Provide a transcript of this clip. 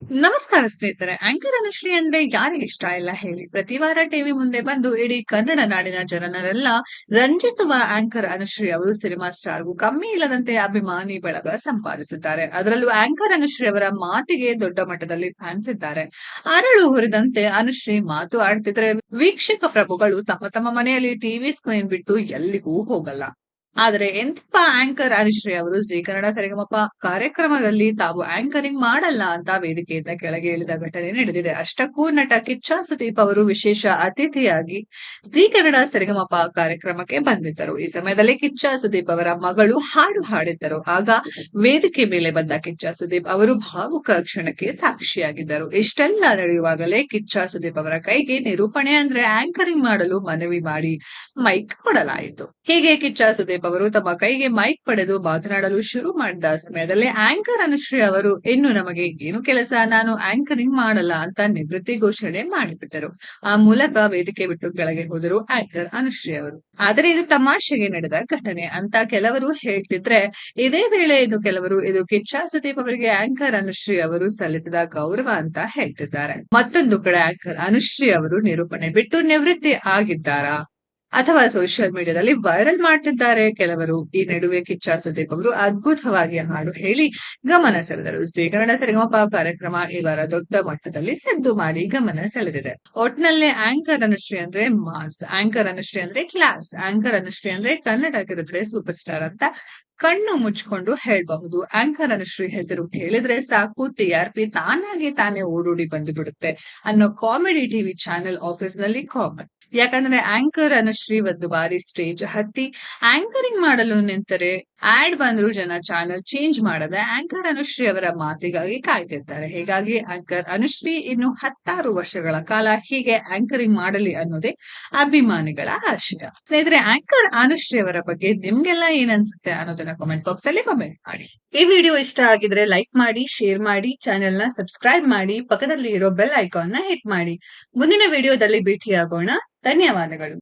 ನಮಸ್ಕಾರ ಸ್ನೇಹಿತರೆ. ಆಂಕರ್ ಅನುಶ್ರೀ ಅಂದ್ರೆ ಯಾರಿಗೆ ಇಷ್ಟ ಇಲ್ಲ ಹೇಳಿ? ಪ್ರತಿ ವಾರ ಟಿವಿ ಮುಂದೆ ಬಂದು ಇಡೀ ಕನ್ನಡ ನಾಡಿನ ಜನರನ್ನೆಲ್ಲ ರಂಜಿಸುವ ಆಂಕರ್ ಅನುಶ್ರೀ ಅವರು ಸಿನಿಮಾ ಸ್ಟಾರ್‌ಗೂ ಕಮ್ಮಿ ಇಲ್ಲದಂತೆ ಅಭಿಮಾನಿ ಬಳಗ ಸಂಪಾದಿಸಿದ್ದಾರೆ. ಅದರಲ್ಲೂ ಆಂಕರ್ ಅನುಶ್ರೀ ಅವರ ಮಾತಿಗೆ ದೊಡ್ಡ ಮಟ್ಟದಲ್ಲಿ ಫ್ಯಾನ್ಸ್ ಇದ್ದಾರೆ. ಅರಳು ಹುರಿದಂತೆ ಅನುಶ್ರೀ ಮಾತು ಆಡ್ತಿದ್ರೆ ವೀಕ್ಷಕ ಪ್ರಭುಗಳು ತಮ್ಮ ತಮ್ಮ ಮನೆಯಲ್ಲಿ ಟಿವಿ ಸ್ಕ್ರೀನ್ ಬಿಟ್ಟು ಎಲ್ಲಿಗೂ ಹೋಗಲ್ಲ. ಆದರೆ ಎಂಥ ಆಂಕರ್ ಅನುಶ್ರೀ ಅವರು ಜೀ ಕನ್ನಡ ಸರಿಗಮಪ ಕಾರ್ಯಕ್ರಮದಲ್ಲಿ ತಾವು ಆಂಕರಿಂಗ್ ಮಾಡಲ್ಲ ಅಂತ ವೇದಿಕೆಯಿಂದ ಕೆಳಗೆ ಇಳಿದ ಘಟನೆ ನಡೆದಿದೆ. ಅಷ್ಟಕ್ಕೂ ನಟ ಕಿಚ್ಚ ಸುದೀಪ್ ಅವರು ವಿಶೇಷ ಅತಿಥಿಯಾಗಿ ಜೀ ಕನ್ನಡ ಸರಿಗಮಪ ಕಾರ್ಯಕ್ರಮಕ್ಕೆ ಬಂದಿದ್ದರು. ಈ ಸಮಯದಲ್ಲಿ ಕಿಚ್ಚ ಸುದೀಪ್ ಅವರ ಮಗಳು ಹಾಡು ಹಾಡಿದ್ದರು. ಆಗ ವೇದಿಕೆ ಮೇಲೆ ಬಂದ ಕಿಚ್ಚ ಸುದೀಪ್ ಅವರು ಭಾವುಕ ಕ್ಷಣಕ್ಕೆ ಸಾಕ್ಷಿಯಾಗಿದ್ದರು. ಇಷ್ಟೆಲ್ಲ ನಡೆಯುವಾಗಲೇ ಕಿಚ್ಚ ಸುದೀಪ್ ಅವರ ಕೈಗೆ ನಿರೂಪಣೆ ಅಂದ್ರೆ ಆಂಕರಿಂಗ್ ಮಾಡಲು ಮನವಿ ಮಾಡಿ ಮೈಕ್ ಕೊಡಲಾಯಿತು. ಹೀಗೆ ಕಿಚ್ಚ ಸುದೀಪ್ ಅವರು ತಮ್ಮ ಕೈಗೆ ಮೈಕ್ ಪಡೆದು ಮಾತನಾಡಲು ಶುರು ಮಾಡಿದ ಸಮಯದಲ್ಲಿ ಆಂಕರ್ ಅನುಶ್ರೀ ಅವರು ಇನ್ನು ನಮಗೆ ಏನು ಕೆಲಸ, ನಾನು ಆಂಕರಿಂಗ್ ಮಾಡಲ್ಲ ಅಂತ ನಿವೃತ್ತಿ ಘೋಷಣೆ ಮಾಡಿಬಿಟ್ಟರು. ಆ ಮೂಲಕ ವೇದಿಕೆ ಬಿಟ್ಟು ಕೆಳಗೆ ಹೋದರು ಆಂಕರ್ ಅನುಶ್ರೀ ಅವರು. ಆದರೆ ಇದು ತಮಾಷೆಗೆ ನಡೆದ ಘಟನೆ ಅಂತ ಕೆಲವರು ಹೇಳ್ತಿದ್ರೆ, ಇದೇ ವೇಳೆ ಇದು ಕೆಲವರು ಇದು ಕಿಚ್ಚ ಸುದೀಪ್ ಅವರಿಗೆ ಆಂಕರ್ ಅನುಶ್ರೀ ಅವರು ಸಲ್ಲಿಸಿದ ಗೌರವ ಅಂತ ಹೇಳ್ತಿದ್ದಾರೆ. ಮತ್ತೊಂದು ಕಡೆ ಆಂಕರ್ ಅನುಶ್ರೀ ಅವರು ನಿರೂಪಣೆ ಬಿಟ್ಟು ನಿವೃತ್ತಿ ಆಗಿದ್ದಾರಾ ಅಥವಾ ಸೋಷಿಯಲ್ ಮೀಡಿಯಾದಲ್ಲಿ ವೈರಲ್ ಮಾಡ್ತಿದ್ದಾರೆ ಕೆಲವರು. ಈ ನಡುವೆ ಕಿಚ್ಚ ಸುದೀಪ್ ಅವರು ಅದ್ಭುತವಾಗಿ ಹಾಡು ಹೇಳಿ ಗಮನ ಸೆಳೆದರು. ಜೀ ಕನ್ನಡ ಸರಿಗಮಪ ಕಾರ್ಯಕ್ರಮ ಈ ವಾರ ದೊಡ್ಡ ಮಟ್ಟದಲ್ಲಿ ಸದ್ದು ಮಾಡಿ ಗಮನ ಸೆಳೆದಿದೆ. ಒಟ್ನಲ್ಲಿ ಆಂಕರ್ ಅನುಶ್ರೀ ಅಂದ್ರೆ ಮಾಸ್, ಆಂಕರ್ ಅನುಶ್ರೀ ಅಂದ್ರೆ ಕ್ಲಾಸ್, ಆಂಕರ್ ಅನುಶ್ರೀ ಅಂದ್ರೆ ಕನ್ನಡ ಕಿರುತೆರೆ ಸೂಪರ್ ಸ್ಟಾರ್ ಅಂತ ಕಣ್ಣು ಮುಚ್ಕೊಂಡು ಹೇಳ್ಬಹುದು. ಆಂಕರ್ ಅನುಶ್ರೀ ಹೆಸರು ಕೇಳಿದ್ರೆ ಸಾಕು ಟಿಆರ್ಪಿ ತಾನೇ ಓಡೋಡಿ ಬಂದು ಬಿಡುತ್ತೆ ಅನ್ನೋ ಕಾಮಿಡಿ ಟಿವಿ ಚಾನೆಲ್ ಆಫೀಸ್ ನಲ್ಲಿ ಕಾಮನ್. ಯಾಕಂದ್ರೆ ಆಂಕರ್ ಅನುಶ್ರೀ ಒಂದು ಬಾರಿ ಸ್ಟೇಜ್ ಹತ್ತಿ ಆಂಕರಿಂಗ್ ಮಾಡಲು ನಿಂತರೆ ಆಡ್ ಬಂದ್ರು ಜನ ಚಾನೆಲ್ ಚೇಂಜ್ ಮಾಡದೆ ಆಂಕರ್ ಅನುಶ್ರೀ ಅವರ ಮಾತಿಗಾಗಿ ಕಾಯ್ತಿರ್ತಾರೆ. ಹೀಗಾಗಿ ಆಂಕರ್ ಅನುಶ್ರೀ ಇನ್ನು 10 ವರ್ಷಗಳ ಕಾಲ ಹೀಗೆ ಆಂಕರಿಂಗ್ ಮಾಡಲಿ ಅನ್ನೋದೇ ಅಭಿಮಾನಿಗಳ ಆಶಯ. ಸ್ನೇಹಿತರೆ, ಆಂಕರ್ ಅನುಶ್ರೀ ಅವರ ಬಗ್ಗೆ ನಿಮ್ಗೆಲ್ಲ ಏನ್ ಅನ್ಸುತ್ತೆ ಅನ್ನೋದನ್ನ ಕಾಮೆಂಟ್ ಬಾಕ್ಸ್ ಅಲ್ಲಿ ಕಾಮೆಂಟ್ ಮಾಡಿ. ಈ ವಿಡಿಯೋ ಇಷ್ಟ ಆಗಿದ್ರೆ ಲೈಕ್ ಮಾಡಿ, ಶೇರ್ ಮಾಡಿ, ಚಾನೆಲ್ ನ ಸಬ್ಸ್ಕ್ರೈಬ್ ಮಾಡಿ, ಪಕ್ಕದಲ್ಲಿ ಇರೋ ಬೆಲ್ ಐಕಾನ್ ನ ಹಿಟ್ ಮಾಡಿ. ಮುಂದಿನ ವಿಡಿಯೋದಲ್ಲಿ ಭೇಟಿಯಾಗೋಣ. ಧನ್ಯವಾದಗಳು.